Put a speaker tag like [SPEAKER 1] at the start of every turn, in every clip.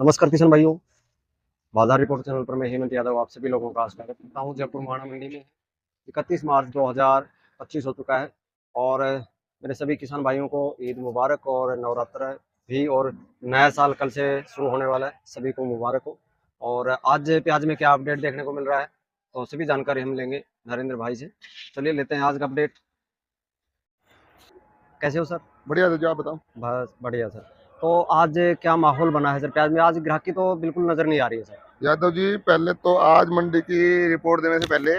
[SPEAKER 1] नमस्कार किसान भाइयों। बाजार रिपोर्ट चैनल पर मैं हेमंत यादव आप सभी लोगों का स्वागत करता हूं। जयपुर माणा मंडी में 31 मार्च 2025 हो चुका है और मेरे सभी किसान भाइयों को ईद मुबारक और नवरात्र भी और नया साल कल से शुरू होने वाला है, सभी को मुबारक हो। और आज प्याज में क्या अपडेट देखने को मिल रहा है तो सभी जानकारी हम लेंगे नरेंद्र भाई से। चलिए लेते हैं आज का अपडेट। कैसे हो सर?
[SPEAKER 2] बढ़िया था, जो आप बताओ।
[SPEAKER 1] बस बढ़िया सर। तो आज क्या माहौल बना है सर प्याज में? आज ग्राहकी तो बिल्कुल नज़र नहीं आ रही है सर।
[SPEAKER 2] यादव जी, पहले तो आज मंडी की रिपोर्ट देने से पहले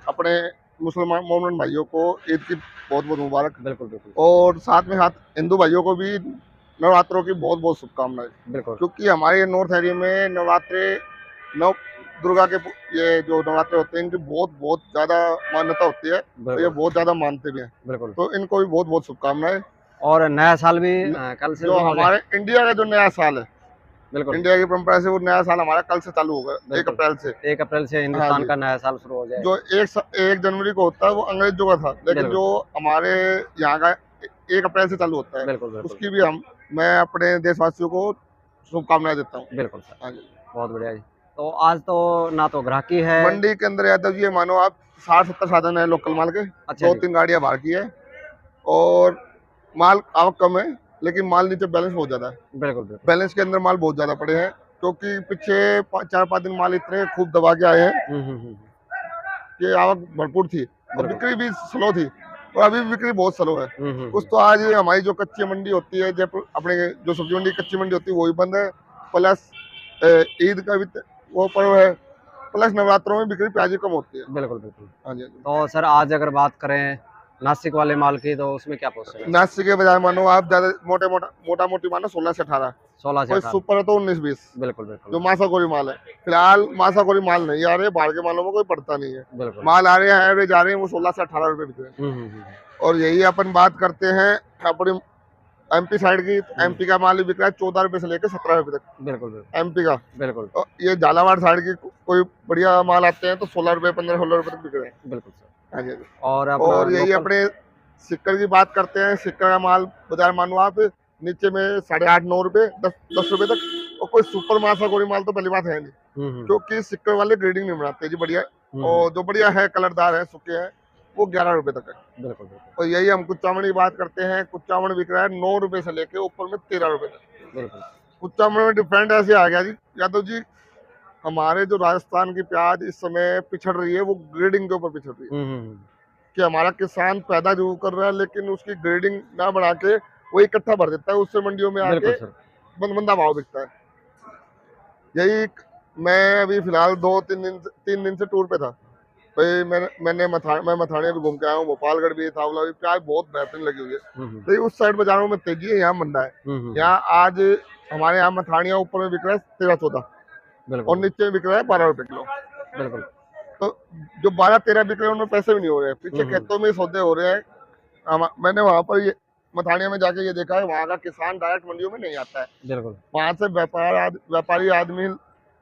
[SPEAKER 2] अपने मुसलमान मोमिन भाइयों को ईद की बहुत बहुत मुबारक।
[SPEAKER 1] बिल्कुल बिल्कुल
[SPEAKER 2] और साथ में साथ हिंदू भाइयों को भी नवरात्रों की बहुत बहुत शुभकामनाएं।
[SPEAKER 1] बिल्कुल
[SPEAKER 2] क्योंकि हमारे नॉर्थ एरिया में नवरात्रे नव दुर्गा के ये जो नवरात्रे होते हैं इनकी बहुत बहुत ज़्यादा मान्यता होती है और ये
[SPEAKER 1] बिल्कुल
[SPEAKER 2] बहुत ज़्यादा मानते भी हैं।
[SPEAKER 1] बिल्कुल।
[SPEAKER 2] तो इनको भी बहुत बहुत शुभकामनाएं।
[SPEAKER 1] और नया साल भी कल से
[SPEAKER 2] जो
[SPEAKER 1] शुरू हो जाए।
[SPEAKER 2] हमारे इंडिया का जो नया साल है,
[SPEAKER 1] बिल्कुल
[SPEAKER 2] इंडिया की परंपरा से वो नया साल हमारा कल से चालू होगा, 1
[SPEAKER 1] बिल्कुल।
[SPEAKER 2] अप्रैल से।
[SPEAKER 1] 1 अप्रैल से
[SPEAKER 2] हाँ
[SPEAKER 1] हिंदुस्तान
[SPEAKER 2] जी।
[SPEAKER 1] का नया साल शुरू हो
[SPEAKER 2] जो
[SPEAKER 1] जाएगा।
[SPEAKER 2] 1 जनवरी को होता है वो अंग्रेजों का था, लेकिन
[SPEAKER 1] बिल्कुल
[SPEAKER 2] जो हमारे यहाँ का 1 अप्रैल से चालू होता है,
[SPEAKER 1] बिल्कुल बिल्कुल
[SPEAKER 2] उसकी भी मैं अपने देशवासियों को शुभकामनाएं देता हूँ।
[SPEAKER 1] बिल्कुल सर।
[SPEAKER 2] हाँ जी।
[SPEAKER 1] बहुत बढ़िया जी। तो आज तो ना तो ग्राहकी है।
[SPEAKER 2] मंडी के अंदर यादव जी, ये मानो आप 60-70 साधन है लोकल माल के,
[SPEAKER 1] अच्छा
[SPEAKER 2] दो
[SPEAKER 1] जी।
[SPEAKER 2] तीन गाड़ियां बाहर की है और माल आवक कम है, लेकिन माल नीचे बैलेंस बहुत ज्यादा है।
[SPEAKER 1] बिल्कुल बिल्कुल।
[SPEAKER 2] बैलेंस के अंदर माल बहुत ज्यादा पड़े हैं, क्योंकि पीछे 4-5 दिन माल इतने खूब दबा के आए हैं
[SPEAKER 1] हम्म।
[SPEAKER 2] कि आवक भरपूर थी और
[SPEAKER 1] बिल्कुल।
[SPEAKER 2] बिक्री भी स्लो थी, और अभी भी बिक्री बहुत स्लो है। कुछ
[SPEAKER 1] हम्म।
[SPEAKER 2] तो आज हमारी जो कच्ची मंडी होती है जयपुर, अपने जो सब्जी मंडी कच्ची मंडी होती है वो भी बंद है, प्लस ईद का भी वो पर्व है, प्लस नवरात्रों में बिक्री प्याज की कम होती है।
[SPEAKER 1] बिल्कुल बिल्कुल।
[SPEAKER 2] हाँ जी, हाँ जी।
[SPEAKER 1] तो सर आज अगर बात करें नासिक वाले माल की तो उसमें क्या पोजीशन है?
[SPEAKER 2] नासिक के बजाय मानो आप ज्यादा मोटा मोटी मानो 16 से 18,
[SPEAKER 1] 16 से
[SPEAKER 2] कोई
[SPEAKER 1] 18।
[SPEAKER 2] सुपर है तो 19-20,
[SPEAKER 1] बिल्कुल बिल्कुल
[SPEAKER 2] जो मासाकोरी माल है। फिलहाल मासाकोरी माल नहीं आ रहे, बाहर के मालों में कोई पड़ता नहीं है।
[SPEAKER 1] बिल्कुल।
[SPEAKER 2] माल आ रहे हैं एवरेज आ रहे हैं, वो 16 से 18 रुपए बिक रहे हैं।
[SPEAKER 1] हम्म।
[SPEAKER 2] और यही अपन बात करते हैं अपनी एमपी साइड की, तो
[SPEAKER 1] हम्म।
[SPEAKER 2] एमपी का माल बिक रहा है 14 रुपए से लेकर 17 रुपए तक,
[SPEAKER 1] बिल्कुल बिल्कुल
[SPEAKER 2] एमपी का।
[SPEAKER 1] बिल्कुल
[SPEAKER 2] और ये झालावाड़ साइड की कोई बढ़िया माल आते हैं तो 16 रुपए, 15-16 रुपए तक बिक रहे हैं।
[SPEAKER 1] बिल्कुल सर।
[SPEAKER 2] हाँ जी, हाँ जी।
[SPEAKER 1] और अपना
[SPEAKER 2] और यही
[SPEAKER 1] लोकल।
[SPEAKER 2] अपने सिक्कर की बात करते हैं, सिक्कर का माल बाजार मानो आप नीचे में 8.5-9 रुपए, 10-10 रुपए तक। और कोई सुपर मासाकोरी माल तो पहली बात है नहीं,
[SPEAKER 1] हम्म।
[SPEAKER 2] क्योंकि सिक्कर वाले ग्रेडिंग नहीं बनाते जी बढ़िया।
[SPEAKER 1] हम्म।
[SPEAKER 2] और जो बढ़िया है, कलरदार है, सूखे हैं, वो 11 रुपए तक है।
[SPEAKER 1] बिल्कुल बिल्कुल
[SPEAKER 2] और यही हम कुचामण की बात करते हैं, कुचामण बिक रहा है 9 रुपए से लेके ऊपर में 13 रुपए तक।
[SPEAKER 1] बिल्कुल।
[SPEAKER 2] कुचामण में डिफरेंट ऐसे आ गया जी यादव जी, हमारे जो राजस्थान की प्याज इस समय पिछड़ रही है, वो ग्रेडिंग के ऊपर पिछड़ रही है।
[SPEAKER 1] हम्म।
[SPEAKER 2] कि हमारा किसान पैदा जरूर कर रहा है, लेकिन उसकी ग्रेडिंग ना बढ़ा के वो इकट्ठा भर देता है, उससे मंडियों में
[SPEAKER 1] बिल्कुल
[SPEAKER 2] आके
[SPEAKER 1] सर।
[SPEAKER 2] मंदा भाव बिकता है। यही मैं अभी फिलहाल 3 दिन से टूर पे था भाई। मैं मथाने भी घूम के आया हूँ, गोपालगढ़ भी, थावला भी। प्याज बहुत बेहतरीन लगी हुई है,
[SPEAKER 1] हम्म।
[SPEAKER 2] लेकिन उस साइड बाजारों में तेजी है, यहाँ मंदा है।
[SPEAKER 1] हम्म।
[SPEAKER 2] यहाँ आज हमारे यहाँ मथानिया ऊपर में बिक रहा है 13-14,
[SPEAKER 1] बिल्कुल
[SPEAKER 2] और नीचे में बिक रहा है 12 रुपए किलो।
[SPEAKER 1] बिल्कुल।
[SPEAKER 2] तो जो 12-13 बिक रहे हैं उनमें पैसे भी नहीं हो रहे हैं, पीछे
[SPEAKER 1] हम्म।
[SPEAKER 2] खेतों में सौदे हो रहे हैं। मैंने वहां पर ये मथानिया में जाके ये देखा है, वहां का किसान डायरेक्ट मंडियों में नहीं आता है।
[SPEAKER 1] बिल्कुल।
[SPEAKER 2] वहां से व्यापारी आदमी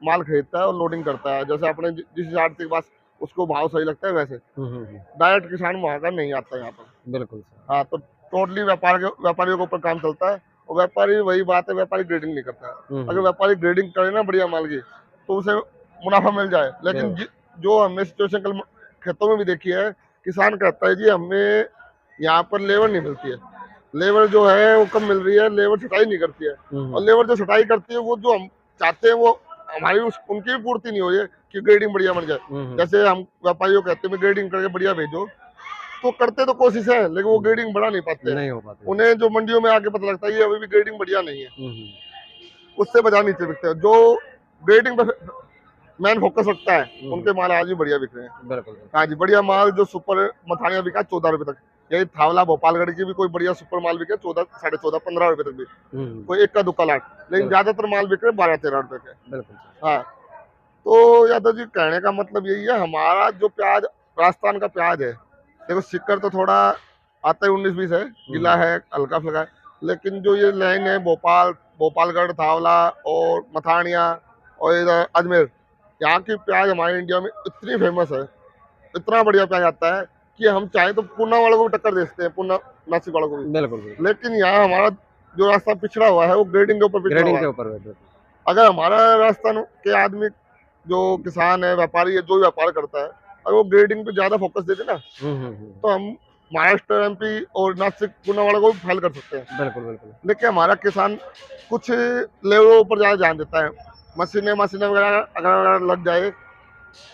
[SPEAKER 2] माल खरीदता है और लोडिंग करता है, जैसे अपने जिस आड़ती के पास उसको भाव सही लगता है वैसे।
[SPEAKER 1] हम्म।
[SPEAKER 2] डायरेक्ट किसान वहां का नहीं आता यहाँ पर।
[SPEAKER 1] बिल्कुल सर।
[SPEAKER 2] हाँ, तो टोटली व्यापारियों के ऊपर काम चलता है। और व्यापारी, वही बात है, व्यापारी ग्रेडिंग नहीं करता है। अगर
[SPEAKER 1] हम्म।
[SPEAKER 2] व्यापारी ग्रेडिंग करे ना बढ़िया माल की, तो उसे मुनाफा मिल जाए। लेकिन
[SPEAKER 1] बिल्कुल
[SPEAKER 2] जो हमने सिचुएशन कल खेतों में भी देखी है, किसान कहता है जी हमें यहाँ पर लेबर नहीं मिलती है, लेबर जो है वो कम मिल रही है, लेबर छटाई नहीं करती है। और लेबर जो छटाई करती है, वो जो हम चाहते हैं वो हमारी उनकी भी पूर्ति नहीं हो रही है कि ग्रेडिंग बढ़िया बन जाए।
[SPEAKER 1] हम्म।
[SPEAKER 2] जैसे हम व्यापारियों कहते हैं ग्रेडिंग करके बढ़िया भेजो, तो करते तो कोशिश है, लेकिन वो ग्रेडिंग बढ़ा नहीं पाते हैं।
[SPEAKER 1] नहीं हो पाते।
[SPEAKER 2] उन्हें जो मंडियों में आके पता लगता है ये अभी भी ग्रेडिंग बढ़िया नहीं है,
[SPEAKER 1] हम्म।
[SPEAKER 2] उससे बाजार नीचे बिकते हैं। जो ग्रेडिंग पर मैन फोकस रखता है,
[SPEAKER 1] हम्म।
[SPEAKER 2] उनके माल आज भी बढ़िया बिक रहे हैं।
[SPEAKER 1] बिल्कुल
[SPEAKER 2] हाँ जी, बढ़िया माल जो सुपर मथानिया बिका 14 रुपए तक। यही थावला भोपालगढ़ की भी कोई बढ़िया सुपर माल बिके 14, 14.5, 15 रुपए तक भी,
[SPEAKER 1] हम्म।
[SPEAKER 2] कोई एक का दुक्का लाट। लेकिन ज्यादातर माल बिक रहे 12-13 रुपए के।
[SPEAKER 1] बिल्कुल सर।
[SPEAKER 2] हाँ, तो यादव जी कहने का मतलब यही है, हमारा जो प्याज राजस्थान का प्याज है, देखो सिक्कर तो थोड़ा आता है 19-20 है, गिला है, हल्का फुल्का है। लेकिन जो ये लाइन है भोपालगढ़, थावला और मथानिया और इधर अजमेर, यहाँ की प्याज हमारे इंडिया में इतनी फेमस है, इतना बढ़िया प्याज आता है कि हम चाहे तो पूना वालों को भी टक्कर दे सकते हैं, पूना नासिक वालों को भी।
[SPEAKER 1] बिल्कुल बिल्कुल।
[SPEAKER 2] लेकिन यहाँ हमारा जो रास्ता पिछड़ा हुआ है वो ग्रेडिंग के ऊपर पिछड़ा
[SPEAKER 1] ग्रेडिंग
[SPEAKER 2] हुआ
[SPEAKER 1] के
[SPEAKER 2] है।
[SPEAKER 1] ऊपर है, बिल्कुल।
[SPEAKER 2] अगर हमारा राजस्थान के आदमी जो किसान है, व्यापारी है, जो व्यापार करता है, अगर वो ग्रेडिंग पे ज्यादा फोकस देते ना, तो हम महाराष्ट्र, एमपी और नासिक, पुणे को भी फाइल कर सकते हैं।
[SPEAKER 1] बिल्कुल बिल्कुल।
[SPEAKER 2] देखिए हमारा किसान कुछ लेवलों पर ज्यादा ध्यान देता है। मशीनें वगैरह अगर लग जाए,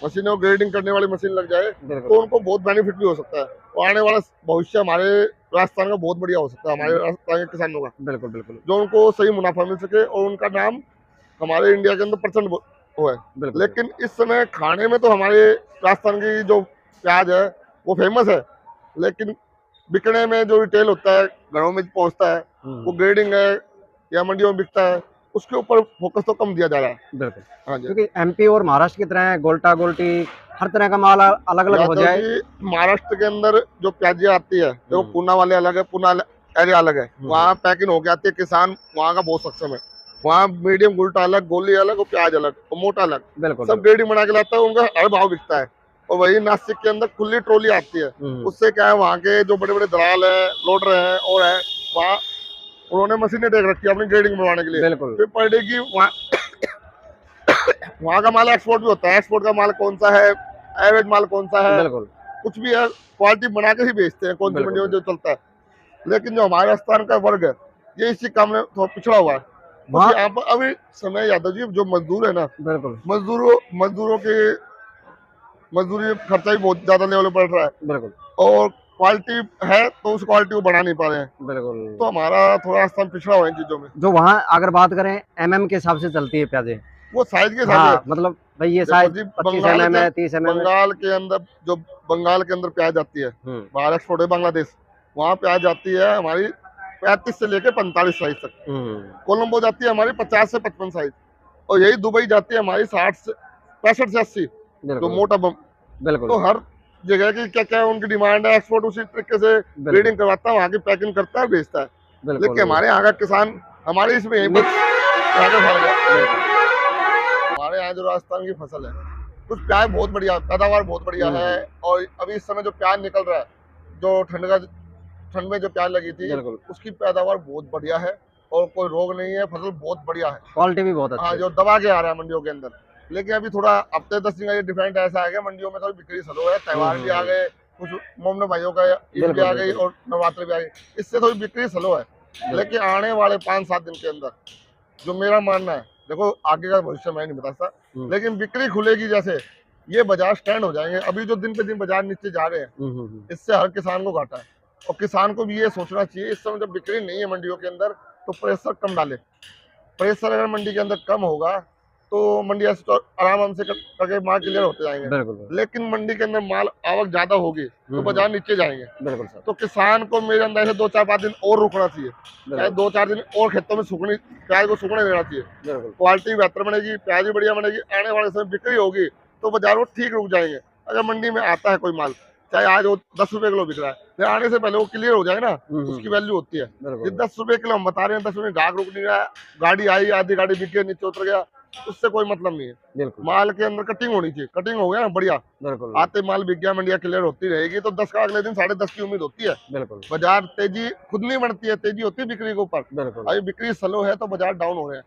[SPEAKER 2] मशीनों को ग्रेडिंग करने वाली मशीन लग जाए, तो उनको बहुत बेनिफिट भी हो सकता है, और आने वाला भविष्य हमारे राजस्थान का बहुत बढ़िया हो सकता है, हमारे राजस्थान के किसानों का।
[SPEAKER 1] बिल्कुल बिल्कुल।
[SPEAKER 2] जो उनको सही मुनाफा मिल सके और उनका नाम हमारे इंडिया के अंदर प्रचंड हो है।
[SPEAKER 1] बिल्कुल।
[SPEAKER 2] लेकिन इस समय खाने में तो हमारे राजस्थान की जो प्याज है वो फेमस है, लेकिन बिकने में जो रिटेल होता है, घरों में पहुंचता है, वो ग्रेडिंग है या मंडियों में बिकता है, उसके ऊपर फोकस तो कम दिया जा रहा है।
[SPEAKER 1] बिल्कुल।
[SPEAKER 2] हाँ जी।
[SPEAKER 1] क्योंकि एमपी और महाराष्ट्र की तरह गोल्टा गोल्टी हर तरह का माल अलग अलग हो जाए।
[SPEAKER 2] महाराष्ट्र के अंदर जो प्याजियां आती है, जो पूना वाले अलग है, पूना एरिया अलग है, वहाँ पैकिंग होके आती है, किसान वहाँ का बहुत सक्षम है। वहाँ मीडियम गुल्टा अलग, गोली अलग, और प्याज अलग, और मोटा अलग,
[SPEAKER 1] बिल्कुल
[SPEAKER 2] सब ग्रेडिंग बना के लाता है, उनका हर भाव बिकता है। और वही नासिक के अंदर खुली ट्रॉली आती है, उससे क्या है, वहाँ के जो बड़े बड़े दलाल है, लोडर है और है, वहाँ उन्होंने मशीनें देख रखी है अपनी ग्रेडिंग बनवाने के लिए।
[SPEAKER 1] बिल्कुल।
[SPEAKER 2] फिर पर डे की वहाँ का माल एक्सपोर्ट भी होता है, एक्सपोर्ट का माल कौन सा है, एवरेज माल कौन सा है,
[SPEAKER 1] बिल्कुल।
[SPEAKER 2] कुछ भी है, क्वालिटी बना के ही बेचते हैं, कौन सी मंडियों में जो चलता है। लेकिन जो हमारे राजस्थान का वर्ग है, ये इसी काम में थोड़ा पिछड़ा हुआ है। यहाँ पर अभी समय यादव जी, जो मजदूर है ना,
[SPEAKER 1] बिल्कुल,
[SPEAKER 2] मजदूरों के मजदूरी खर्चा भी बहुत ज्यादा लेवल पर बढ़ रहा है,
[SPEAKER 1] बिल्कुल,
[SPEAKER 2] और क्वालिटी है तो उस क्वालिटी को बढ़ा नहीं पा रहे हैं।
[SPEAKER 1] बिल्कुल।
[SPEAKER 2] तो हमारा थोड़ा राजस्थान पिछड़ा हुआ है इन चीजों में।
[SPEAKER 1] जो वहाँ अगर बात करें MM के हिसाब से चलती है प्याजें,
[SPEAKER 2] वो साइज के हिसाब
[SPEAKER 1] हाँ,
[SPEAKER 2] से,
[SPEAKER 1] मतलब भाई ये साइज 25 mm है, 30 mm है।
[SPEAKER 2] बंगाल के अंदर जो बंगाल के अंदर प्याज आती है, बाहर एक्सपोर्ट है बांग्लादेश, वहाँ प्याज आती है हमारी 35 से लेके 45 साइज तक। कोलंबो जाती है हमारी 50 से 55 साइज, और यही दुबई जाती है हमारी 60 से 65 से 80, जो मोटा बम।
[SPEAKER 1] बिल्कुल।
[SPEAKER 2] तो हर जगह की क्या क्या उनकी डिमांड है, एक्सपोर्ट उसी तरीके से ब्रीडिंग करवाता है, वहाँ की पैकिंग करता है, बेचता है। लेकिन हमारे यहाँ का किसान, हमारे इसमें यहीं पर हमारे यहाँ जो राजस्थान की फसल है, कुछ प्याज बहुत बढ़िया, पैदावार बहुत बढ़िया है, और अभी इस समय जो प्याज निकल रहा है, जो ठंड में जो प्याज लगी थी, उसकी पैदावार बहुत बढ़िया है, और कोई रोग नहीं है, फसल बहुत बढ़िया है, क्वालिटी भी बहुत अच्छी है। हाँ, जो दबा के आ रहा है मंडियों के अंदर। लेकिन अभी थोड़ा हफ्ते 10 दिन का ये डिफरेंट ऐसा आ गया, मंडियों में थोड़ी बिक्री स्लो है, त्योहार भी आ गए, कुछ मोमन भाइयों का ईद भी आ गई और नवरात्र भी आ गई, इससे थोड़ी बिक्री स्लो है। लेकिन आने वाले 5-7 दिन के अंदर, जो मेरा मानना है, देखो आगे का भविष्य मैं नहीं बता सकता, लेकिन बिक्री खुलेगी, जैसे ये बाजार स्टैंड हो जाएंगे। अभी जो दिन पे दिन बाजार नीचे जा रहे हैं, इससे हर किसान को घाटा है, और किसान को भी ये सोचना चाहिए, इस समय जब बिक्री नहीं है मंडियों के अंदर, तो प्रेशर कम डाले। प्रेशर अगर मंडी के अंदर कम होगा तो मंडी आराम से करके माल क्लियर होते जाएंगे। लेकिन मंडी के अंदर माल आवक ज्यादा होगी तो बाजार नीचे जाएंगे। बिल्कुल सर। तो किसान को मेरे अंदर से 2-4-5 दिन और रुकना चाहिए, चाहे 2-4 दिन और खेतों में प्याज को सूखने देना चाहिए। क्वालिटी बेहतर बनेगी, प्याज भी बढ़िया बनेगी, आने वाले समय बिक्री होगी तो बाजार वो ठीक रुक जाएंगे। अगर मंडी में आता है कोई माल, चाहे आज वो 10 रुपए किलो बिक रहा है, फिर आने से पहले वो क्लियर हो जाए ना, उसकी वैल्यू होती है। ये 10 रुपए किलो हम बता रहे हैं, 10 रुपए गाहक रुक नहीं रहा है, गाड़ी आई, आधी गाड़ी बिक गई, नीचे उतर गया, उससे कोई मतलब नहीं है। माल के अंदर कटिंग होनी चाहिए, कटिंग हो गया ना बढ़िया, आते माल बिक गया, मंडिया क्लियर होती रहेगी तो 10 का अगले दिन 10.5 की उम्मीद होती है। बाजार तेजी खुद नहीं बढ़ती है, तेजी होती है बिक्री के ऊपर। अभी बिक्री स्लो है तो बाजार डाउन हो रहे हैं।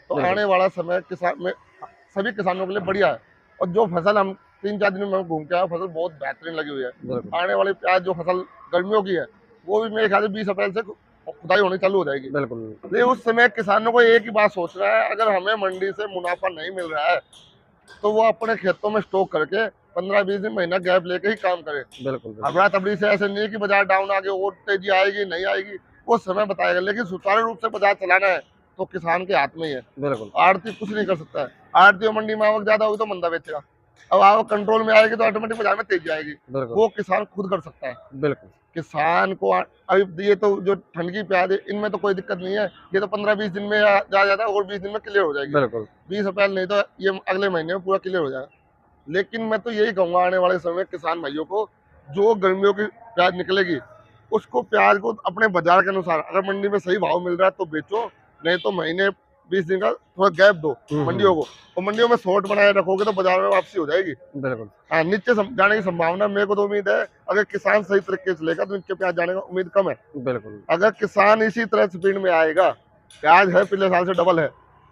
[SPEAKER 2] तो आने वाला समय किसान में सभी किसानों के लिए बढ़िया है, और जो फसल हम 3-4 दिन में घूम के आया, फसल बहुत बेहतरीन लगी हुई है। आने वाली प्याज जो फसल गर्मियों की है, वो भी मेरे ख्याल से 20 अप्रैल से खुदाई होनी चालू हो जाएगी। लेकिन उस समय किसानों को एक ही बात सोचना है, अगर हमें मंडी से मुनाफा नहीं मिल रहा है तो वो अपने खेतों में स्टॉक करके 15-20 दिन महीना गैप लेके ही काम करे। अफरा तफरी से ऐसे नहीं कि बाजार डाउन आगे और तेजी आएगी नहीं आएगी, वो समय बताएगा। लेकिन सुचारू रूप से बाजार चलाना है तो किसान के हाथ में ही है। आड़ती कुछ नहीं कर सकता है। आड़ती और मंडी में आवक ज्यादा होगी तो मंदा बेचेगा, अब आवक कंट्रोल में आएगी तो ऑटोमेटिक बाजार में तेजी आएगी। वो किसान खुद कर सकता है। किसान को अभी ये तो जो ठंड की प्याज है, इनमें तो कोई दिक्कत नहीं है, ये तो 15-20 दिन में जा जाता है और 20 दिन में क्लियर हो जाएगी। 20 अप्रैल नहीं तो ये अगले महीने में पूरा क्लियर हो जाएगा। लेकिन मैं तो यही कहूंगा आने वाले समय किसान भाइयों को, जो गर्मियों की प्याज निकलेगी उसको प्याज को अपने बाजार के अनुसार, अगर मंडी में सही भाव मिल रहा है तो बेचो, नहीं तो महीने 20 दिन का थोड़ा गैप दो मंडियों को, और मंडियों में शॉर्ट बनाए रखोगे तो बाजार में वापसी हो जाएगी। हाँ, नीचे जाने की संभावना मेरे को तो उम्मीद है, अगर किसान सही तरीके से लेगा तो नीचे प्याज जाने का उम्मीद कम है। अगर किसान इसी तरह स्पीड में आएगा, प्याज है पिछले साल से डबल है,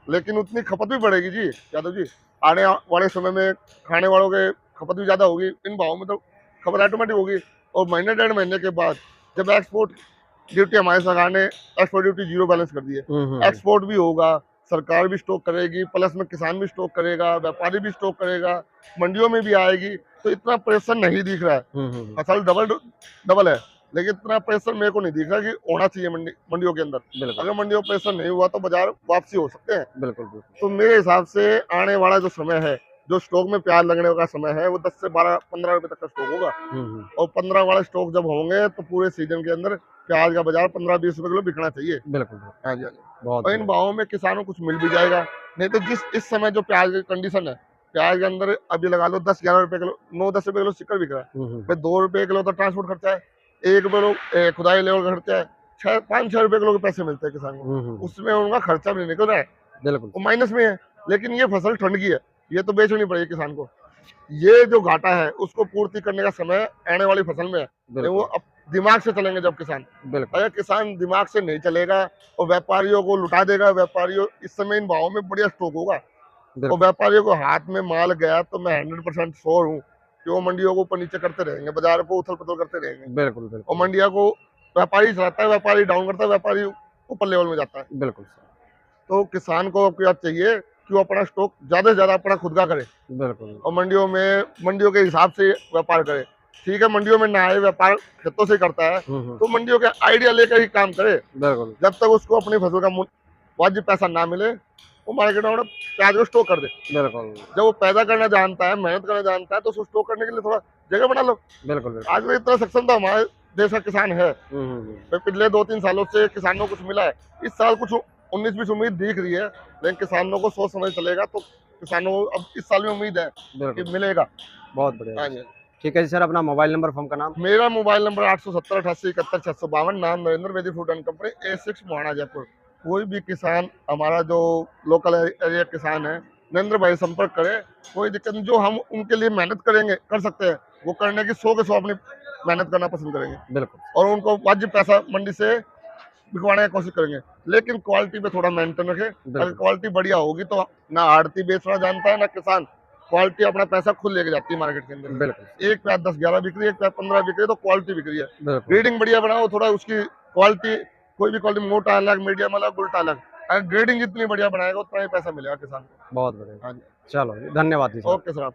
[SPEAKER 2] लेकिन उतनी खपत भी बढ़ेगी जी यादव जी। आने वाले समय में खाने वालों के खपत भी ज्यादा होगी, इन भावों में तो खपत ऑटोमेटिक होगी। और महीने 1.5 महीने के बाद जब एक्सपोर्ट ड्यूटी, हमारी सरकार ने एक्सपोर्ट ड्यूटी जीरो बैलेंस कर दी है, एक्सपोर्ट भी होगा, सरकार भी स्टॉक करेगी, प्लस में किसान भी स्टॉक करेगा, व्यापारी भी स्टॉक करेगा, मंडियों में भी आएगी, तो इतना प्रेशर नहीं दिख रहा है। फसल डबल है, लेकिन इतना प्रेशर मेरे को नहीं दिख रहा कि होना चाहिए मंडियों के अंदर।
[SPEAKER 1] बिल्कुल
[SPEAKER 2] अगर मंडियों में प्रेशर नहीं हुआ तो बाजार वापसी हो सकते हैं।
[SPEAKER 1] बिल्कुल बिल्कुल।
[SPEAKER 2] तो मेरे हिसाब से आने वाला जो समय है, जो स्टॉक में प्याज लगने का समय है, वो 10 से 12-15 रुपए तक का स्टॉक होगा। और 15 वाला स्टॉक जब होंगे तो पूरे सीजन के अंदर प्याज का बाजार 15-20 रुपए किलो बिकना चाहिए।
[SPEAKER 1] बिल्कुल
[SPEAKER 2] हाँ जी, हाँ जी।
[SPEAKER 1] बहुत
[SPEAKER 2] और इन भावों में किसानों को कुछ मिल भी जाएगा। नहीं तो जिस इस समय जो प्याज की कंडीशन है, प्याज के अंदर अभी लगा लो 10-11 रुपए किलो, 9-10 रुपए किलो सिक्कर बिक रहा है। भाई 2 रुपए किलो तो ट्रांसपोर्ट खर्चा है, 1 रुपए लोग खुदाई लेवल का खर्चा है, 5-6 रुपए किलो के पैसे मिलते हैं किसान को, उसमें उनका खर्चा भी निकल रहा है,
[SPEAKER 1] बिल्कुल
[SPEAKER 2] वो माइनस में है। लेकिन ये फसल ठंड की है, ये तो बेचनी पड़ेगी किसान को। ये जो घाटा है उसको पूर्ति करने का समय आने वाली फसल में है। तो वो अब दिमाग से चलेंगे जब किसान,
[SPEAKER 1] बिल्कुल
[SPEAKER 2] अगर किसान दिमाग से नहीं चलेगा और व्यापारियों को लुटा देगा, व्यापारियों इस समय इन भावों में बढ़िया स्टॉक होगा, और व्यापारियों को हाथ में माल गया तो मैं 100% श्योर हूँ कि वो मंडियों को ऊपर नीचे करते रहेंगे, बाजार को उथल पुथल करते रहेंगे।
[SPEAKER 1] बिल्कुल
[SPEAKER 2] और
[SPEAKER 1] बिल्कुल
[SPEAKER 2] मंडिया को व्यापारी चलाता है, व्यापारी डाउन करता है, व्यापारी ऊपर लेवल में जाता है।
[SPEAKER 1] बिल्कुल सर,
[SPEAKER 2] तो किसान को अब क्या चाहिए कि वो अपना स्टॉक ज्यादा से ज्यादा अपना खुद का करे,
[SPEAKER 1] बिल्कुल
[SPEAKER 2] और मंडियों के हिसाब से व्यापार करे। ठीक है, मंडियों में ना आए, व्यापार खेतों से करता है, तो मंडियों के आइडिया लेकर ही काम करे।
[SPEAKER 1] बिल्कुल
[SPEAKER 2] जब तक उसको अपनी फसल का वाजिब पैसा ना मिले, वो मार्केट में प्याज को स्टोर कर दे।
[SPEAKER 1] बिल्कुल
[SPEAKER 2] जब वो पैदा करना जानता है, मेहनत करना जानता है, तो उसको स्टोर करने के लिए थोड़ा जगह बना लो।
[SPEAKER 1] बिल्कुल
[SPEAKER 2] आज में इतना सक्षम तो हमारे देश का किसान है। पिछले 2-3 सालों से किसानों को कुछ मिला है, इस साल कुछ 19-20 उम्मीद दिख रही है, लेकिन किसानों को सोच समझ चलेगा तो किसानों को अब इस साल में उम्मीद है कि मिलेगा।
[SPEAKER 1] बहुत बढ़िया।
[SPEAKER 2] हाँ जी।
[SPEAKER 1] ठीक है जी सर, अपना मोबाइल नंबर, फॉर्म का नाम।
[SPEAKER 2] मेरा मोबाइल नंबर 870-88-71-652, नाम नरेंद्र वेदी food and company, A6 Mohana Jaipur. कोई भी किसान, हमारा जो लोकल एरिया किसान है, नरेंद्र भाई संपर्क करे, कोई दिक्कत नहीं। जो हम उनके लिए मेहनत करेंगे, कर सकते हैं, वो करने की 100 के 100 अपनी मेहनत करना पसंद करेंगे,
[SPEAKER 1] बिल्कुल
[SPEAKER 2] और उनको वाजिब पैसा मंडी से बिकवाने की कोशिश करेंगे। लेकिन क्वालिटी पे थोड़ा मेंटेन रखें। अगर
[SPEAKER 1] बिल्कुल
[SPEAKER 2] क्वालिटी बढ़िया होगी तो ना आड़ती बेचना जानता है ना किसान, क्वालिटी अपना पैसा खुद लेके जाती है मार्केट के अंदर।
[SPEAKER 1] बिल्कुल
[SPEAKER 2] एक प्याज 10-11 बिक रही है, एक प्याज 15 बिक रही है, तो क्वालिटी बिक रही है।
[SPEAKER 1] बिल्कुल
[SPEAKER 2] ग्रेडिंग बढ़िया बनाओ, थोड़ा उसकी क्वालिटी, कोई भी क्वालिटी मोटा अलग, मीडियम अलग, उल्टा अलग, अगर ग्रेडिंग जितनी बढ़िया बनाएगा उतना ही पैसा मिलेगा किसान को।
[SPEAKER 1] बहुत बढ़िया।
[SPEAKER 2] हाँ जी,
[SPEAKER 1] चलो जी, धन्यवाद जी सर।
[SPEAKER 2] Okay sir.